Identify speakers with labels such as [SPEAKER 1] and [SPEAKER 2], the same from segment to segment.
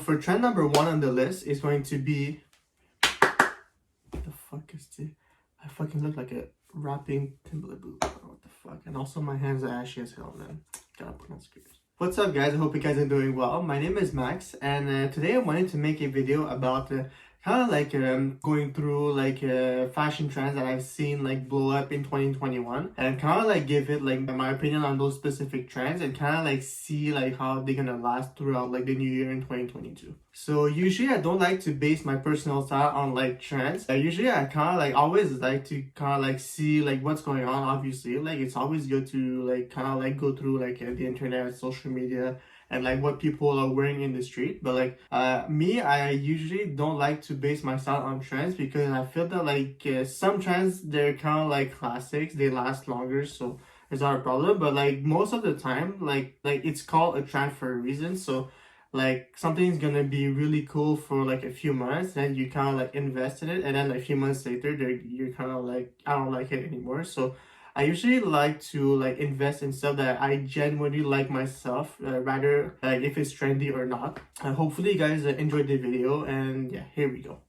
[SPEAKER 1] for trend number 1 on the list is going to be, what the fuck is this? I fucking look like a rapping Timberland. What the fuck? And also my hands are ashy as hell, man. Gotta put on screws. What's up, guys? I hope you guys are doing well. My name is Max, and today I wanted to make a video about kind of like going through like fashion trends that I've seen like blow up in 2021, and kind of like give it like my opinion on those specific trends, and kind of like see like how they're gonna last throughout like the new year in 2022. So usually I don't like to base my personal style on like trends. Usually I kind of like always like to kind of like see like what's going on. Obviously, like it's always good to like kind of like go through like the internet, social media, and like what people are wearing in the street. But like me, I usually don't like to base my style on trends, because I feel that like some trends, they're kind of like classics, they last longer, so it's not a problem. But like most of the time, like it's called a trend for a reason. So like something's gonna be really cool for like a few months, then you kind of like invest in it, and then like, a few months later you're kind of like, I don't like it anymore. So I usually like to like invest in stuff that I genuinely like myself, rather like if it's trendy or not. Hopefully you guys enjoyed the video, and yeah, here we go.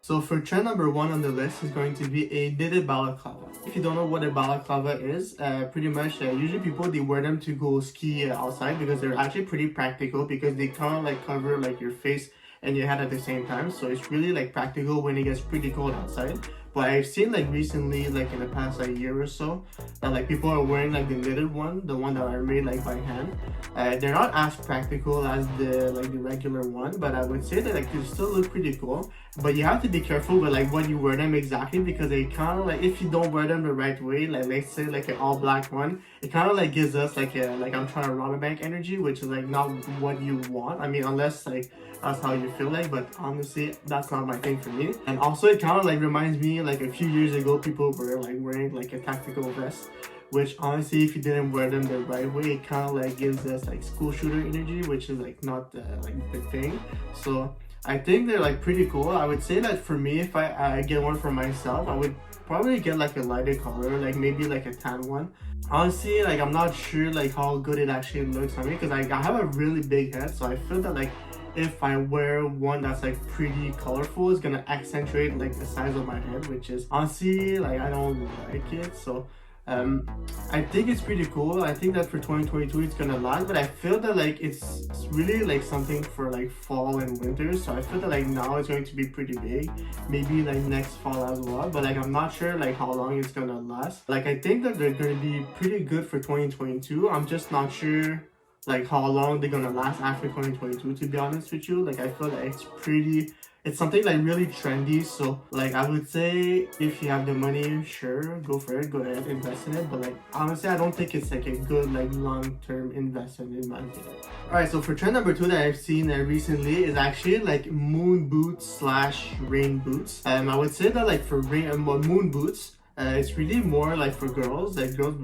[SPEAKER 1] So for trend number 1 on the list is going to be a knitted balaclava. If you don't know what a balaclava is, pretty much usually people, they wear them to go ski outside, because they're actually pretty practical, because they kind of like cover like your face and your head at the same time. So it's really like practical when it gets pretty cold outside. But I've seen like recently, like in the past like year or so, that like people are wearing like the knitted one, the one that are made like by hand. They're not as practical as the regular one, but I would say that like they still look pretty cool. But you have to be careful with like when you wear them exactly, because they kind of like, if you don't wear them the right way, like let's say like an all black one, it kind of like gives us like a like I'm trying to rob a bank energy, which is like not what you want. I mean, unless like that's how you feel like, but honestly that's not my thing for me. And also it kind of like reminds me like a few years ago, people were like wearing like a tactical vest, which honestly, if you didn't wear them the right way, it kind of like gives us like school shooter energy, which is like not like the thing. So I think they're like pretty cool. I would say that for me, if I get one for myself, I would probably get like a lighter color, like maybe like a tan one. Honestly, like I'm not sure like how good it actually looks on me, because like I have a really big head, so I feel that like if I wear one that's like pretty colorful, it's gonna accentuate like the size of my head, which is honestly like I don't like it. So I think it's pretty cool. I think that for 2022 it's gonna last, but I feel that like it's really like something for like fall and winter. So I feel that like now it's going to be pretty big, maybe like next fall as well, but like I'm not sure like how long it's gonna last. Like I think that they're gonna be pretty good for 2022. I'm just not sure like how long they're gonna last after 2022, to be honest with you. Like I feel that it's something like really trendy. So like I would say, if you have the money, sure, go for it, go ahead, invest in it. But like honestly, I don't think it's like a good like long-term investment in my opinion. Alright, so for trend number 2 that I've seen recently is actually like moon boots / rain boots. I would say that like for moon boots, it's really more like for girls. Like girls,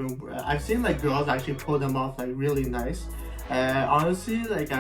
[SPEAKER 1] I've seen like girls actually pull them off like really nice. Honestly, like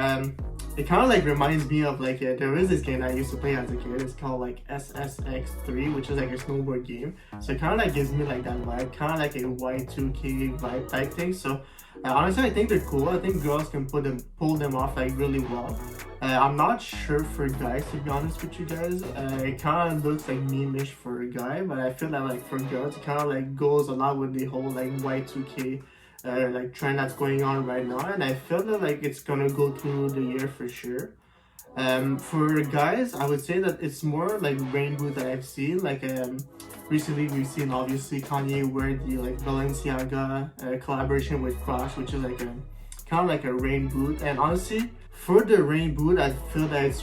[SPEAKER 1] it kind of like reminds me of like there is this game that I used to play as a kid. It's called like SSX3, which is like a snowboard game. So it kind of like gives me like that vibe, kind of like a Y2K vibe type thing. So honestly, I think they're cool. I think girls can pull them off like really well. I'm not sure for guys, to be honest with you guys. It kind of looks like meme-ish for a guy, but I feel that like for girls, it kind of like goes a lot with the whole like Y2K like trend that's going on right now, and I feel that like it's gonna go through the year for sure. For guys, I would say that it's more like rain boot that I've seen. Like recently we've seen obviously Kanye wear the like Balenciaga collaboration with Crocs, which is like a kind of like a rain boot. And honestly, for the rain boot, I feel that it's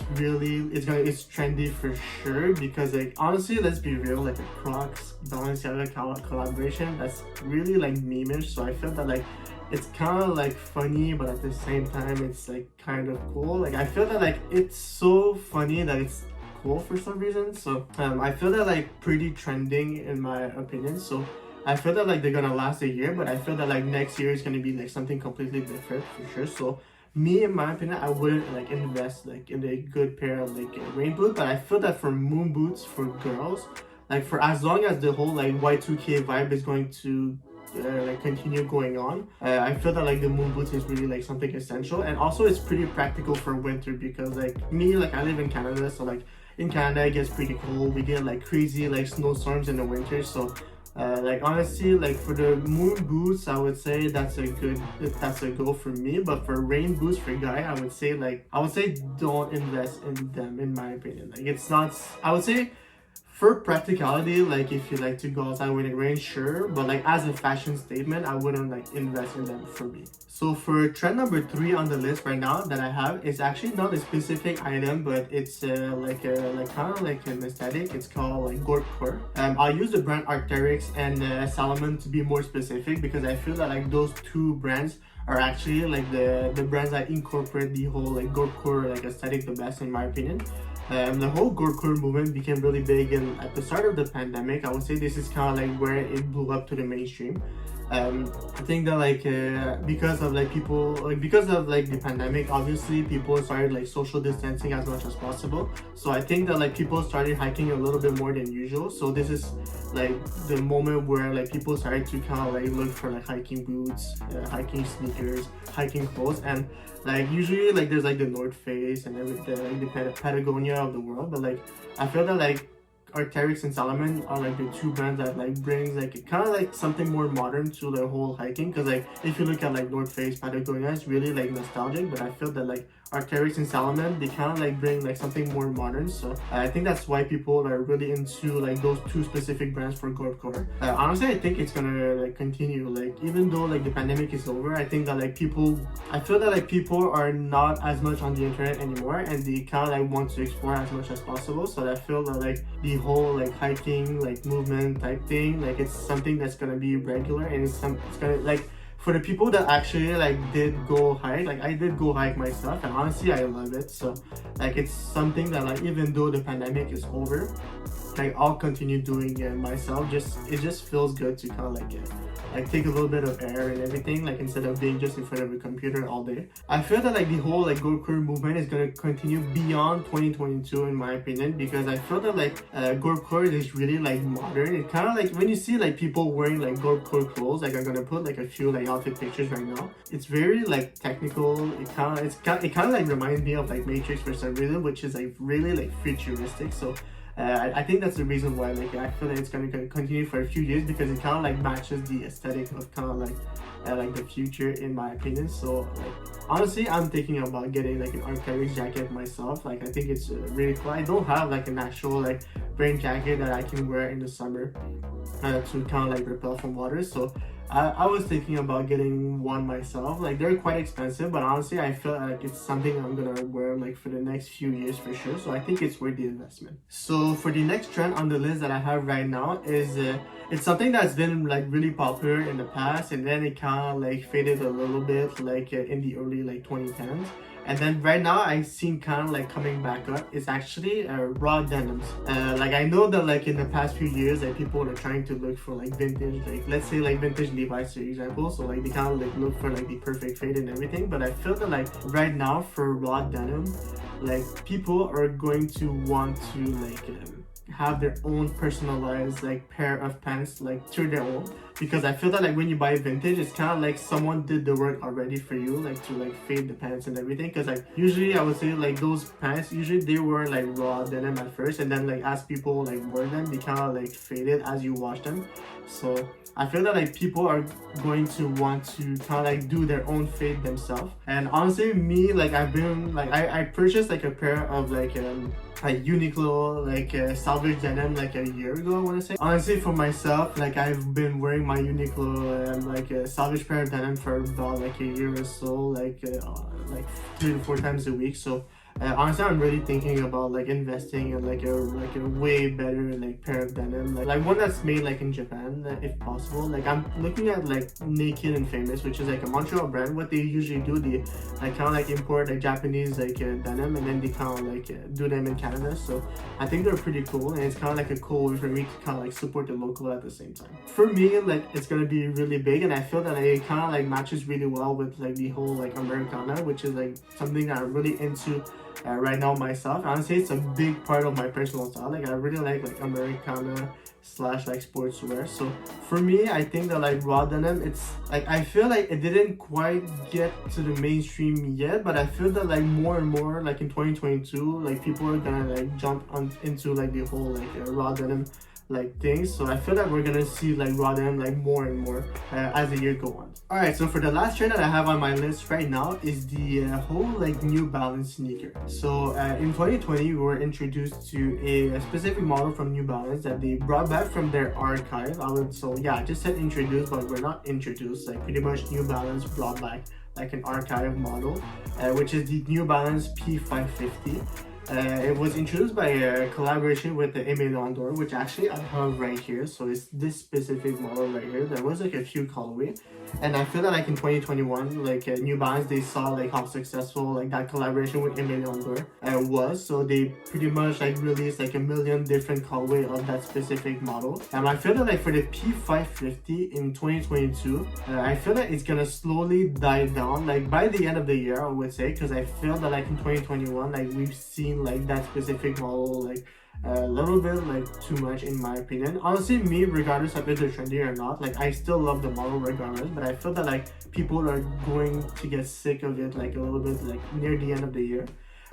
[SPEAKER 1] trendy for sure, because like honestly, let's be real, like a Crocs Balenciaga collaboration, that's really like meme-ish. So I feel that like it's kind of like funny, but at the same time it's like kind of cool. Like I feel that like it's so funny that it's cool for some reason. So I feel that like pretty trending in my opinion. So I feel that like they're gonna last a year, but I feel that like next year is gonna be like something completely different for sure. So me, in my opinion, I wouldn't like invest like in a good pair of like rain boot. But I feel that for moon boots for girls, like for as long as the whole like Y2K vibe is going to like continue going on. I feel that like the moon boots is really like something essential, and also it's pretty practical for winter because like me, like I live in Canada, so like in Canada it gets pretty cold. We get like crazy like snowstorms in the winter, so like honestly, like for the moon boots, I would say that's a go for me. But for rain boots for guy, I would say don't invest in them in my opinion. Like it's not. I would say for practicality, like if you like to go outside when it rains, sure. But like as a fashion statement, I wouldn't like invest in them for me. So for trend number 3 on the list right now that I have is actually not a specific item, but it's like kind of like an aesthetic. It's called like Gorpcore. I'll use the brand Arc'teryx and Salomon to be more specific because I feel that like those two brands are actually like the brands that incorporate the whole like Gorpcore like aesthetic the best in my opinion. The whole Gorpcore movement became really big and at the start of the pandemic. I would say this is kind of like where it blew up to the mainstream. I think that like because of like people like because of like the pandemic, obviously people started like social distancing as much as possible. So I think that like people started hiking a little bit more than usual. So this is like the moment where like people started to kind of like look for like hiking boots, hiking sneakers, hiking clothes, and like usually like there's like the North Face and everything, like the Patagonia of the world. But like I feel that like Arc'teryx and Salomon are like the two brands that like brings like kind of like something more modern to the whole hiking. Because like if you look at like North Face, Patagonia, it's really like nostalgic, but I feel that like Arc'teryx and Salomon, they kind of like bring like something more modern. So I think that's why people are really into like those two specific brands for Gorpcore. Honestly, I think it's gonna like continue. Like even though like the pandemic is over, I think that like I feel that like people are not as much on the internet anymore, and they kind of like want to explore as much as possible. So I feel that like the whole like hiking like movement type thing, like it's something that's gonna be regular, and it's gonna like for the people that actually like did go hike, like I did go hike myself, and honestly I love it. So like it's something that like even though the pandemic is over, like I'll continue doing it myself. It just feels good to kind of like take a little bit of air and everything, like instead of being just in front of a computer all day. I feel that like the whole like Gorpcore movement is gonna continue beyond 2022 in my opinion, because I feel that like Gorpcore is really like modern. It kind of like when you see like people wearing like Gorpcore clothes, like I'm gonna put like a few like outfit pictures right now. It's very like technical. It kind of like reminds me of like Matrix for some reason, which is like really like futuristic. So I think that's the reason why like I feel like it's gonna continue for a few years, because it kind of like matches the aesthetic of kind of like the future in my opinion. So like honestly, I'm thinking about getting like an Arc'teryx jacket myself. Like I think it's really cool. I don't have like an actual like rain jacket that I can wear in the summer to kind of like repel from water. So I was thinking about getting one myself. Like they're quite expensive, but honestly I feel like it's something I'm gonna wear like for the next few years for sure. So I think it's worth the investment. So for the next trend on the list that I have right now is it's something that's been like really popular in the past, and then it kind of like faded a little bit like in the early like 2010s. And then right now I seen kind of like coming back up. It's actually raw denims. Like I know that like in the past few years like people are trying to look for like vintage, like let's say like vintage Levi's for example. So like they kind of like look for like the perfect fit and everything. But I feel that like right now for raw denim, like people are going to want to like have their own personalized like pair of pants like to their own, because I feel that like when you buy vintage, it's kind of like someone did the work already for you, like to like fade the pants and everything. Because like usually I would say like those pants, usually they were like raw denim at first, and then like as people like wear them, they kind of like faded as you wash them. So I feel that like people are going to want to kind of like do their own fade themselves. And honestly, me, like I've been like I purchased like a pair of like Uniqlo like salvage denim like a year ago, I want to say. Honestly, for myself, like I've been wearing my Uniqlo like a salvage pair of denim for about like a year or so, like 3 to 4 times a week. So honestly, I'm really thinking about like investing in like a way better like pair of denim, like one that's made like in Japan, if possible. Like I'm looking at like Naked and Famous, which is like a Montreal brand. What they usually do, they like kind of like import like Japanese like denim, and then they kind of like do them in Canada. So I think they're pretty cool, and it's kind of like a cool way for me to kind of like support the local at the same time. For me, like it's gonna be really big, and I feel that it kind of like matches really well with like the whole like Americana, which is like something that I'm really into right now myself. Honestly, it's a big part of my personal style. Like I really like Americana slash like sportswear. So for me, I think that like raw denim, it's like I feel like it didn't quite get to the mainstream yet, but I feel that like more and more like in 2022, like people are gonna like jump on into like the whole like raw denim like things. So I feel like we're gonna see like raw denim like more and more as the year go on. All right, so for the last trend that I have on my list right now is the whole like New Balance sneaker. So in 2020 we were introduced to a specific model from New Balance that they brought back from their archive. So yeah, I just said introduced, but we're not introduced. Like pretty much New Balance brought back like an archive model, which is the New Balance P550. It was introduced by a collaboration with the Emile Door, which actually I have right here. So it's this specific model right here. There was like a few colorways, and I feel that like in 2021, like New Balance, they saw like how successful like that collaboration with Emile Door was. So they pretty much like released like a million different colorway of that specific model. And I feel that like for the P550 in 2022, I feel that it's gonna slowly die down. Like by the end of the year, I would say, because I feel that like in 2021, like we've seen like that specific model like a little bit like too much in my opinion. Honestly, me, regardless of if they're trendy or not, like I still love the model regardless, but I feel that like people are going to get sick of it like a little bit like near the end of the year.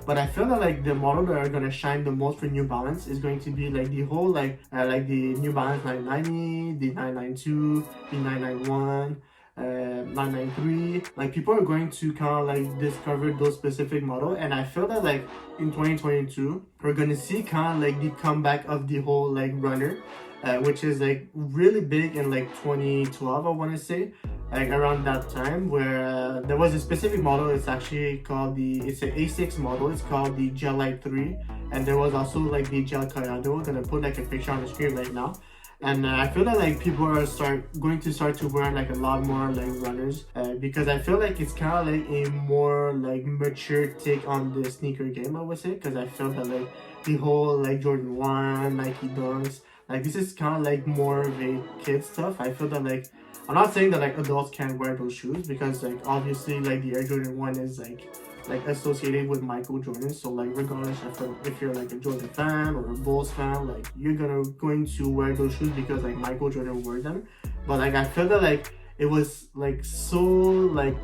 [SPEAKER 1] But I feel that like the model that are gonna shine the most for New Balance is going to be like the whole like the New Balance 990, the 992, the 991, 993. Like people are going to kind of like discover those specific model, and I feel that like in 2022 we're gonna see kind of like the comeback of the whole like runner, which is like really big in like 2012, I want to say, like around that time, where there was a specific model. It's actually called it's an A6 model. It's called the Gel Light 3, and there was also like the Gel Collado. I'm gonna put like a picture on the screen right now. And I feel that like people are going to start to wear like a lot more like runners, because I feel like it's kind of like a more like mature take on the sneaker game, I would say, because I feel that like the whole like Jordan 1, Nike Dunks, like this is kind of like more of a kid stuff. I feel that like I'm not saying that like adults can't wear those shoes, because like obviously like the Air Jordan 1 is like associated with Michael Jordan. So like regardless of if you're like a Jordan fan or a Bulls fan, like you're going to wear those shoes because like Michael Jordan wore them. But like I feel that like it was like so like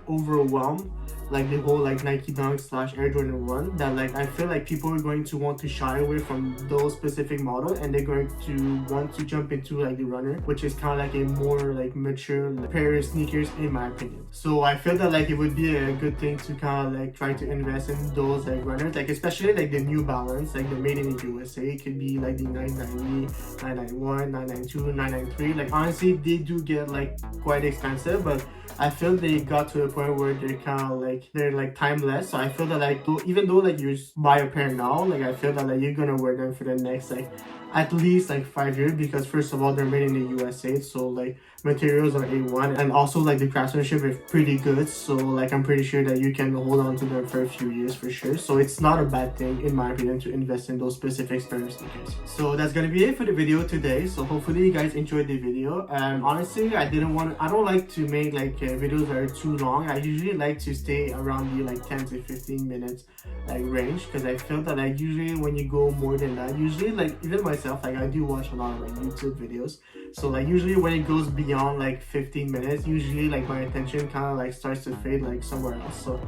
[SPEAKER 1] overwhelmed, like the whole like Nike Dunk slash Air Jordan 1, that like I feel like people are going to want to shy away from those specific model, and they're going to want to jump into like the runner, which is kind of like a more like mature pair of sneakers in my opinion. So I feel that like it would be a good thing to kind of like try to invest in those like runners, like especially like the New Balance, like the made in the USA. It could be like the 990, 991, 992, 993. Like honestly, they do get like quite expensive, but I feel they got to a point where they're kind of like they're like timeless. So I feel that like even though like you buy a pair now, like I feel that like you're gonna wear them for the next like at least like 5 years, because first of all they're made in the USA, so like materials are A1, and also like the craftsmanship is pretty good, so like I'm pretty sure that you can hold on to them for a few years for sure. So it's not a bad thing in my opinion to invest in those specific pair of sneakers. So that's gonna be it for the video today. So hopefully you guys enjoyed the video. Honestly, I don't like to make like videos that are too long. I usually like to stay around the like 10 to 15 minutes like range, because I feel that like usually when you go more than that, usually like even myself, like I do watch a lot of like YouTube videos, so like usually when it goes beyond like 15 minutes, usually like my attention kind of like starts to fade like somewhere else. So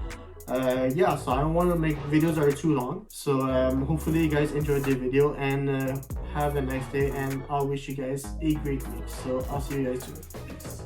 [SPEAKER 1] yeah, so I don't want to make videos that are too long. So hopefully you guys enjoyed the video, and have a nice day, and I'll wish you guys a great week. So I'll see you guys soon. Peace.